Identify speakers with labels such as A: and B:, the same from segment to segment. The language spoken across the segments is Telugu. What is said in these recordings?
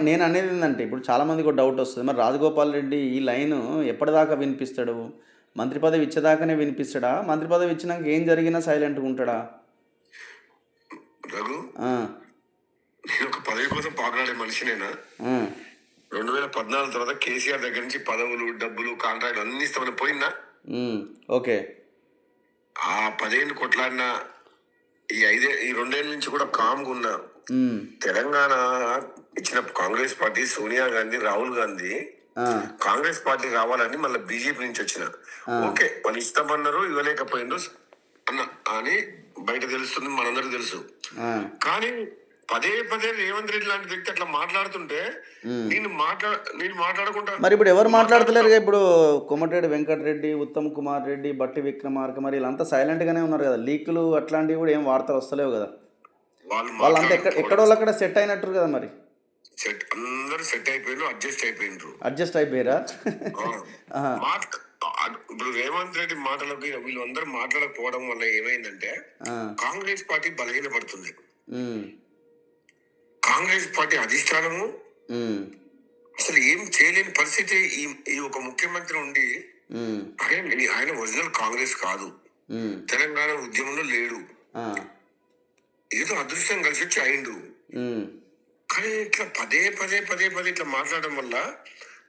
A: నేను అనేది ఏంటంటే ఇప్పుడు చాలామందికి ఒక డౌట్ వస్తుంది, మరి రాజగోపాల్ రెడ్డి ఈ లైన్ ఎప్పటిదాకా వినిపిస్తాడు? మంత్రి పదవి ఇచ్చేదాకానే వినిపిస్తాడా? మంత్రి పదవి ఇచ్చినాక ఏం జరిగినా సైలెంట్గా ఉంటాడా?
B: రఘు,
A: ఆ,
B: నేను ఒక పదవి కోసం పాకులాడే మనిషినేనా?
A: ఆ,
B: 2014 తర్వాత కేసీఆర్ దగ్గర నుంచి పదవులు, డబ్బులు, కాంట్రాక్ట్ అన్ని ఇస్తామని పోయిందా?
A: ఓకే.
B: ఆ 10 ఏళ్ళు కొట్లాడిన ఈ 2 ఏళ్ళ నుంచి కూడా కామ్గా ఉన్నా.
A: ఉమ్,
B: తెలంగాణ ఇచ్చిన కాంగ్రెస్ పార్టీ, సోనియా గాంధీ, రాహుల్ గాంధీ
A: ఆ,
B: కాంగ్రెస్ పార్టీ రావాలని మళ్ళీ బీజేపీ నుంచి వచ్చిన.
A: ఆ,
B: ఓకే, వాళ్ళు ఇస్తామన్నారు, ఇవ్వలేకపోయిండ్రు అన్న అని బయట తెలుస్తుంది, మనందరికి తెలుసు.
A: ఆ,
B: కానీ పదే పదే రేవంత్ రెడ్డి లాంటి వ్యక్తి అట్లా మాట్లాడుతుంటే
A: ఉమ్.
B: నేను మాట్లాడకుండా
A: మరి ఇప్పుడు ఎవరు మాట్లాడతలేరుగా? ఇప్పుడు కోమటిరెడ్డి వెంకటరెడ్డి, ఉత్తమ్ కుమార్ రెడ్డి, బట్టి విక్రమార్క, మరి వీళ్ళంతా సైలెంట్గానే ఉన్నారు కదా. లీకులు అట్లాంటివి కూడా ఏం వార్తలు వస్తలేవు కదా.
B: వాళ్ళు
A: వాళ్ళంతా ఎక్కడోళ్ళు అక్కడ
B: మాట్లాడుకోవడం
A: సెట్ అయినట్టు కదా మరి.
B: అందరూ సెట్ అయిపోయిండ్రు, అడ్జస్ట్ అయిపోయిండ్రు.
A: అడ్జస్ట్ అయిపోయారా?
B: ఆ.
A: ఆహా.
B: ఇప్పుడు రేవంత్ రెడ్డి మాటలకి వీళ్ళందరూ మాట్లాడకపోవడం వల్ల ఏమైందంటే
A: ఆ,
B: కాంగ్రెస్ పార్టీ బలహీనపడుతుంది.
A: ఉమ్,
B: కాంగ్రెస్ పార్టీ అధిష్టానము
A: ఉమ్,
B: అసలు ఏం చేయలేని పరిస్థితి. ఈ ఒక ముఖ్యమంత్రి ఉండి
A: ఉమ్,
B: ఆయన ఒరిజినల్ కాంగ్రెస్ కాదు,
A: ఉమ్,
B: తెలంగాణ ఉద్యమంలో లేడు,
A: ఆ,
B: ఏదో అదృష్టం కలిసి వచ్చి అయిండు.
A: ఉమ్.
B: కానీ ఇట్లా పదే పదే పదే పదే ఇట్లా మాట్లాడడం వల్ల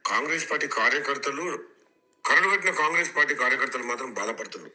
B: కాంగ్రెస్ పార్టీ కార్యకర్తలు, కరడు పెట్టిన కాంగ్రెస్ పార్టీ కార్యకర్తలు మాత్రం బాధపడుతున్నారు.